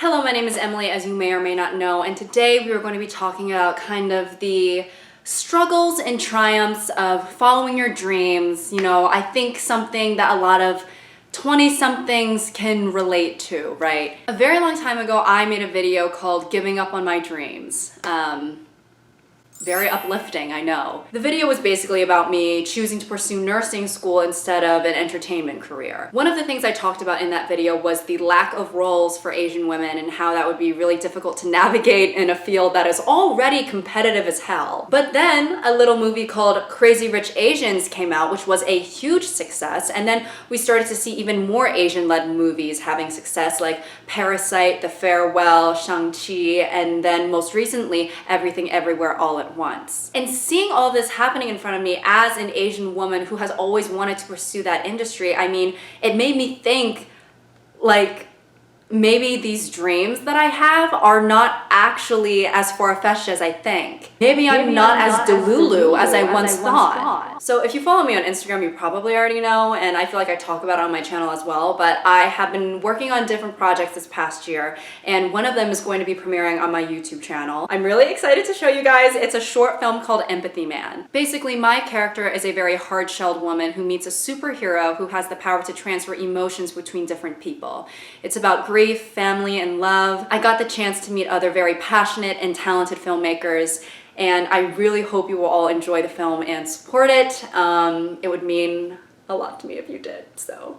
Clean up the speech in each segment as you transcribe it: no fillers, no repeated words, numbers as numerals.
Hello, my name is Emily, as you may or may not know, and today we are going to be talking about kind of the struggles and triumphs of following your dreams. You know, I think something that a lot of 20-somethings can relate to, right? A very long time ago, I made a video called Giving Up on My Dreams. Very uplifting, I know. The video was basically about me choosing to pursue nursing school instead of an entertainment career. One of the things I talked about in that video was the lack of roles for Asian women and how that would be really difficult to navigate in a field that is already competitive as hell. But then a little movie called Crazy Rich Asians came out, which was a huge success, and then we started to see even more Asian-led movies having success, like Parasite, The Farewell, Shang-Chi, and then most recently, Everything Everywhere All at Once. And seeing all this happening in front of me as an Asian woman who has always wanted to pursue that industry, I mean, it made me think, like, maybe these dreams that I have are not actually as far-fetched as I think. Maybe I'm not as delulu as I once thought. So if you follow me on Instagram, you probably already know, and I feel like I talk about it on my channel as well, but I have been working on different projects this past year, and one of them is going to be premiering on my YouTube channel. I'm really excited to show you guys. It's a short film called Empathy Man. Basically, my character is a very hard-shelled woman who meets a superhero who has the power to transfer emotions between different people. It's about grief, family, and love. I got the chance to meet other very passionate and talented filmmakers, and I really hope you will all enjoy the film and support it. It would mean a lot to me if you did, so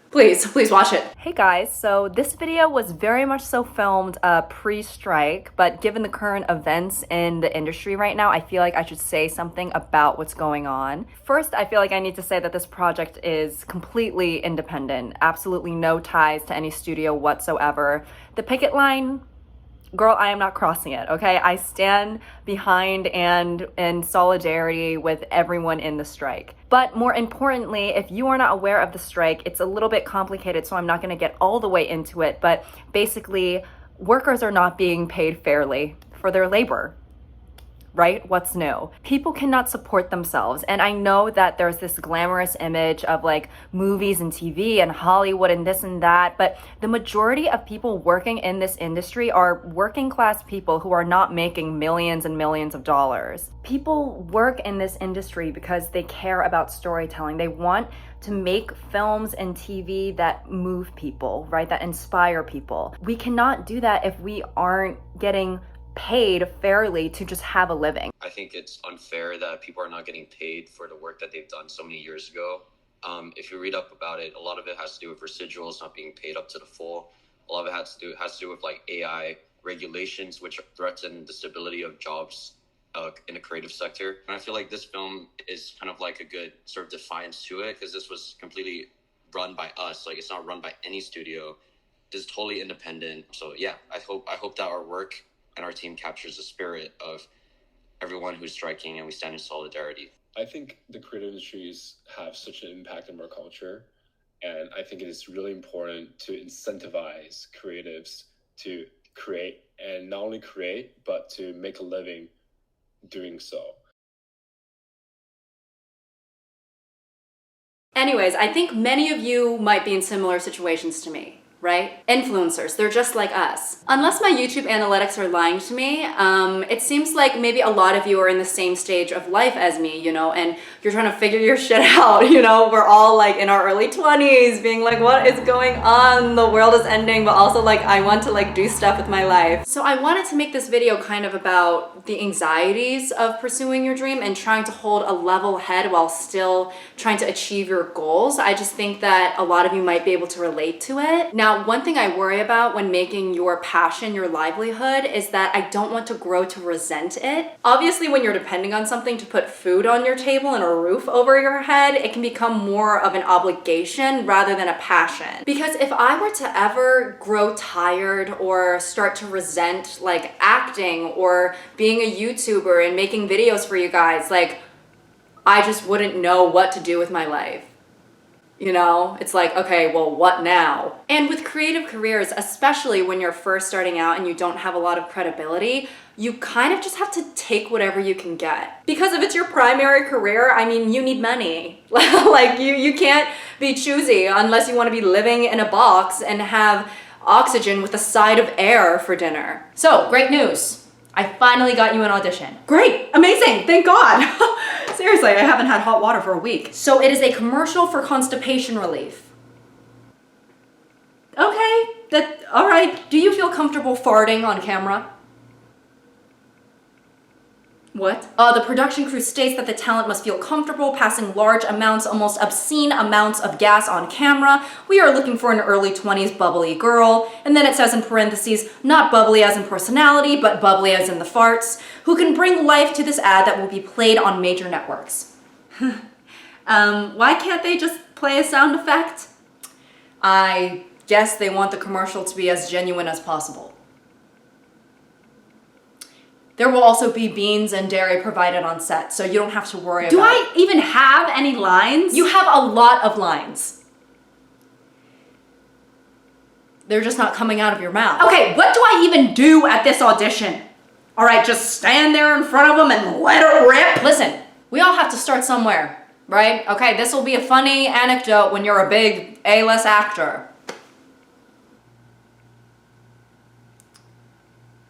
please watch it. Hey guys, so this video was very much so filmed pre-strike, but given the current events in the industry right now, I feel like I should say something about what's going on. First, I feel like I need to say that this project is completely independent, absolutely no ties to any studio whatsoever. The picket line, girl, I am not crossing it, okay? I stand behind and in solidarity with everyone in the strike. But more importantly, if you are not aware of the strike, it's a little bit complicated, so I'm not gonna get all the way into it, but basically, workers are not being paid fairly for their labor. Right? What's new? People cannot support themselves. And I know that there's this glamorous image of like movies and TV and Hollywood and this and that, but the majority of people working in this industry are working class people who are not making millions and millions of dollars. People work in this industry because they care about storytelling. They want to make films and TV that move people, right? That inspire people. We cannot do that if we aren't getting paid fairly to just have a living. I think it's unfair that people are not getting paid for the work that they've done so many years ago. If you read up about it, a lot of it has to do with residuals not being paid up to the full. A lot of it has to do with like AI regulations, which threaten the stability of jobs in the creative sector. And I feel like this film is kind of like a good sort of defiance to it, because this was completely run by us. Like, it's not run by any studio. It's totally independent. So yeah, I hope that our work and our team captures the spirit of everyone who's striking, and we stand in solidarity. I think the creative industries have such an impact on our culture, and I think it is really important to incentivize creatives to create, and not only create, but to make a living doing so. Anyways, I think many of you might be in similar situations to me. Right? Influencers, they're just like us. Unless my YouTube analytics are lying to me, it seems like maybe a lot of you are in the same stage of life as me, you know, and you're trying to figure your shit out, you know? We're all like in our early 20s being like, what is going on? The world is ending, but also like, I want to like do stuff with my life. So I wanted to make this video kind of about the anxieties of pursuing your dream and trying to hold a level head while still trying to achieve your goals. I just think that a lot of you might be able to relate to it. Now, one thing I worry about when making your passion your livelihood is that I don't want to grow to resent it. Obviously, when you're depending on something to put food on your table and a roof over your head, it can become more of an obligation rather than a passion. Because if I were to ever grow tired or start to resent like acting or being a YouTuber and making videos for you guys, like, I just wouldn't know what to do with my life. You know, it's like, okay, well, what now? And with creative careers, especially when you're first starting out and you don't have a lot of credibility, you kind of just have to take whatever you can get. Because if it's your primary career, I mean, you need money. Like you can't be choosy unless you want to be living in a box and have oxygen with a side of air for dinner. So, great news. I finally got you an audition. Great, amazing, thank God. Seriously, I haven't had hot water for a week. So it is a commercial for constipation relief. Okay, all right. Do you feel comfortable farting on camera? What? The production crew states that the talent must feel comfortable passing large amounts, almost obscene amounts of gas on camera. We are looking for an early 20s bubbly girl. And then it says in parentheses, not bubbly as in personality, but bubbly as in the farts, who can bring life to this ad that will be played on major networks. Why can't they just play a sound effect? I guess they want the commercial to be as genuine as possible. There will also be beans and dairy provided on set, so you don't have to worry about it. Do I even have any lines? You have a lot of lines. They're just not coming out of your mouth. Okay, what do I even do at this audition? All right, just stand there in front of them and let it rip? Listen, we all have to start somewhere, right? Okay, this will be a funny anecdote when you're a big A-list actor.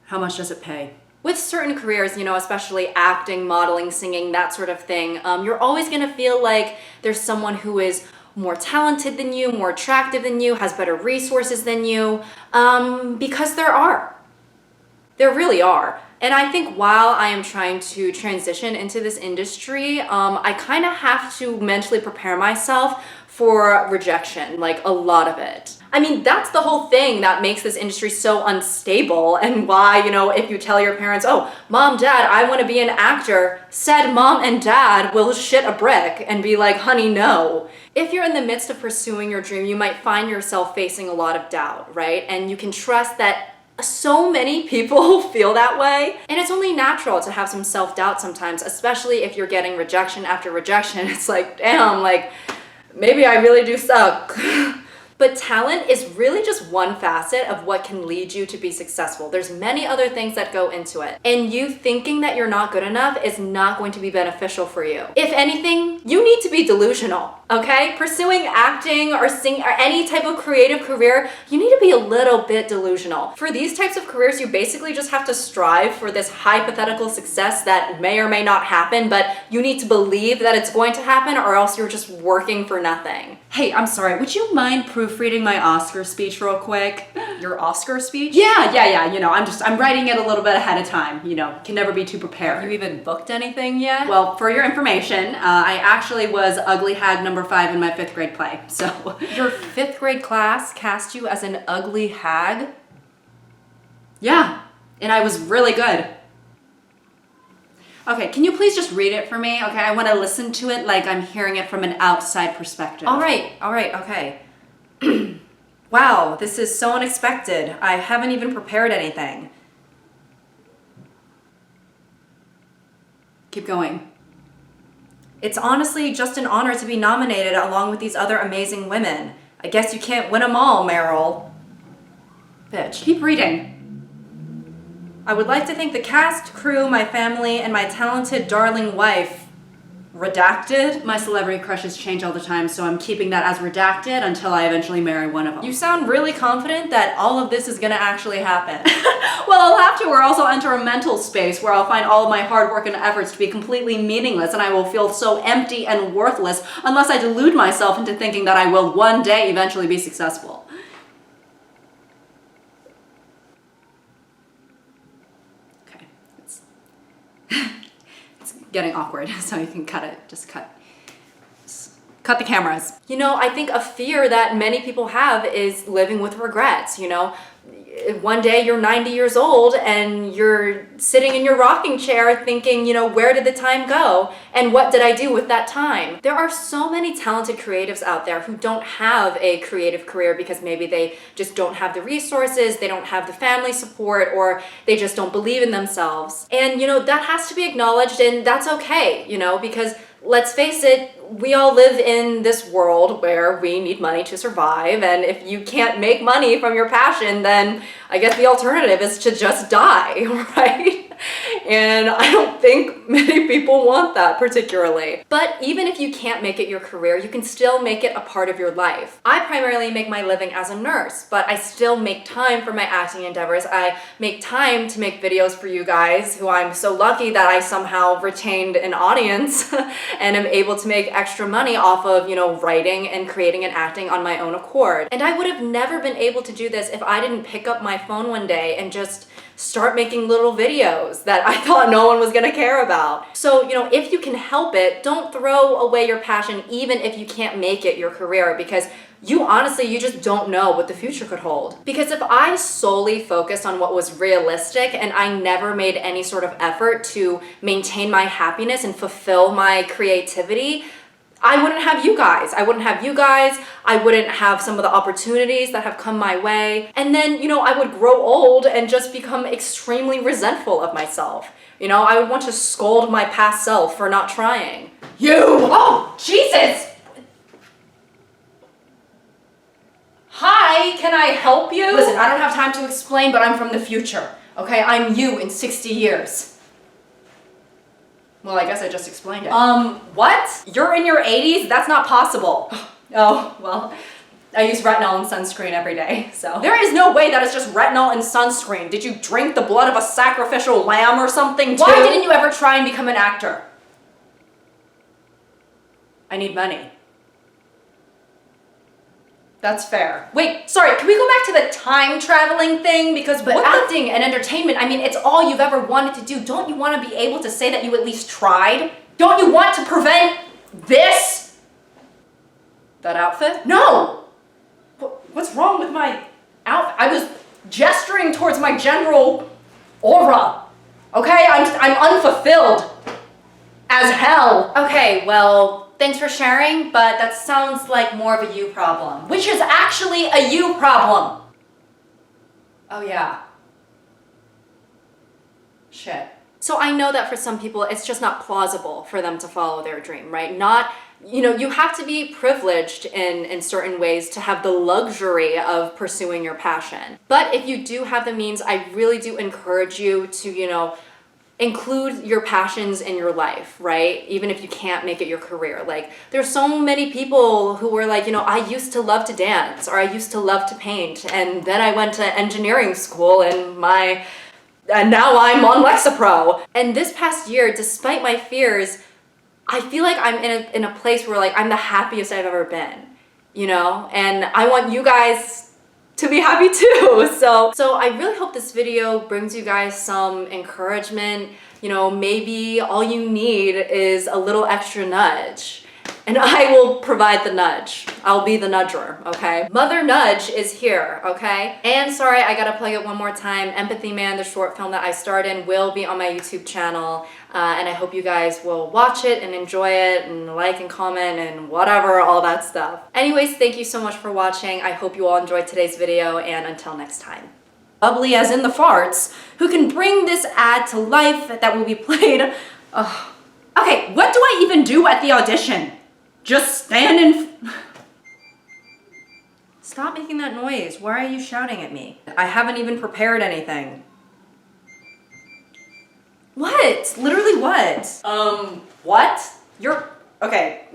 How much does it pay? With certain careers, you know, especially acting, modeling, singing, that sort of thing, you're always gonna feel like there's someone who is more talented than you, more attractive than you, has better resources than you, because there are. There really are. And I think while I am trying to transition into this industry, I kind of have to mentally prepare myself for rejection, like a lot of it. I mean, that's the whole thing that makes this industry so unstable, and why, you know, if you tell your parents, oh, mom, dad, I want to be an actor, said mom and dad will shit a brick and be like, honey, no. If you're in the midst of pursuing your dream, you might find yourself facing a lot of doubt, right? And you can trust that so many people feel that way. And it's only natural to have some self-doubt sometimes, especially if you're getting rejection after rejection. It's like, damn, like, maybe I really do suck. But talent is really just one facet of what can lead you to be successful. There's many other things that go into it. And you thinking that you're not good enough is not going to be beneficial for you. If anything, you need to be delusional, okay? Pursuing acting or singing or any type of creative career, you need to be a little bit delusional. For these types of careers, you basically just have to strive for this hypothetical success that may or may not happen, but you need to believe that it's going to happen, or else you're just working for nothing. Hey, I'm sorry, would you mind proofreading my Oscar speech real quick? Your Oscar speech? Yeah, you know, I'm writing it a little bit ahead of time, you know, can never be too prepared. Have you even booked anything yet? Well, for your information, I actually was ugly hag number 5 in my 5th grade play, so. Your 5th grade class cast you as an ugly hag? Yeah, and I was really good. Okay, can you please just read it for me? Okay, I want to listen to it like I'm hearing it from an outside perspective. All right, okay. Wow, this is so unexpected. I haven't even prepared anything. Keep going. It's honestly just an honor to be nominated along with these other amazing women. I guess you can't win them all, Meryl. Bitch. Keep reading. I would like to thank the cast, crew, my family, and my talented, darling wife. Redacted? My celebrity crushes change all the time, so I'm keeping that as redacted until I eventually marry one of them. You sound really confident that all of this is gonna actually happen. Well, I'll have to, or else I'll enter a mental space where I'll find all of my hard work and efforts to be completely meaningless, and I will feel so empty and worthless unless I delude myself into thinking that I will one day eventually be successful. Okay, it's getting awkward, so you can cut it, just cut the cameras. You know, I think a fear that many people have is living with regrets, you know? One day you're 90 years old and you're sitting in your rocking chair thinking, you know, where did the time go? And what did I do with that time? There are so many talented creatives out there who don't have a creative career because maybe they just don't have the resources, they don't have the family support, or they just don't believe in themselves. And, you know, that has to be acknowledged, and that's okay, you know, because let's face it, we all live in this world where we need money to survive, and if you can't make money from your passion, then I guess the alternative is to just die, right? And I don't think many people want that particularly. But even if you can't make it your career, you can still make it a part of your life. I primarily make my living as a nurse, but I still make time for my acting endeavors. I make time to make videos for you guys, who I'm so lucky that I somehow retained an audience and am able to make extra money off of, you know, writing and creating and acting on my own accord. And I would have never been able to do this if I didn't pick up my phone one day and just start making little videos that I thought no one was gonna care about. So, you know, if you can help it, don't throw away your passion even if you can't make it your career, because you honestly, you just don't know what the future could hold. Because if I solely focused on what was realistic and I never made any sort of effort to maintain my happiness and fulfill my creativity, I wouldn't have you guys. I wouldn't have some of the opportunities that have come my way. And then, you know, I would grow old and just become extremely resentful of myself. You know, I would want to scold my past self for not trying. Oh, Jesus! Hi, can I help you? Listen, I don't have time to explain, but I'm from the future. Okay, I'm you in 60 years. Well, I guess I just explained it. What? You're in your 80s? That's not possible. Oh, well, I use retinol and sunscreen every day, so. There is no way that it's just retinol and sunscreen. Did you drink the blood of a sacrificial lamb or something too? Why didn't you ever try and become an actor? I need money. That's fair. Wait, sorry, can we go back to the time traveling thing? Because acting and entertainment, I mean, it's all you've ever wanted to do. Don't you want to be able to say that you at least tried? Don't you want to prevent this? That outfit? No! What's wrong with my outfit? I was gesturing towards my general aura. Okay, I'm unfulfilled as hell. Okay, well, thanks for sharing, but that sounds like more of a you problem. Which is actually a you problem. Oh yeah. Shit. So I know that for some people, it's just not plausible for them to follow their dream, right? Not, you know, you have to be privileged in certain ways to have the luxury of pursuing your passion. But if you do have the means, I really do encourage you to, you know, include your passions in your life, right? Even if you can't make it your career. Like, there's so many people who were like, you know, I used to love to dance, or I used to love to paint, and then I went to engineering school and now I'm on Lexapro. And this past year, despite my fears, I feel like I'm in a place where like I'm the happiest I've ever been, you know? And I want you guys to be happy too. So I really hope this video brings you guys some encouragement. You know, maybe all you need is a little extra nudge. And I will provide the nudge. I'll be the nudger, okay? Mother Nudge is here, okay? And sorry, I gotta plug it one more time. Empathy Man, the short film that I starred in, will be on my YouTube channel. And I hope you guys will watch it and enjoy it and like and comment and whatever, all that stuff. Anyways, thank you so much for watching. I hope you all enjoyed today's video, and until next time. Bubbly as in the farts, who can bring this ad to life that will be played. Okay, what do I even do at the audition? Just stand in. Stop making that noise. Why are you shouting at me? I haven't even prepared anything. What? Literally what? What? You're... Okay.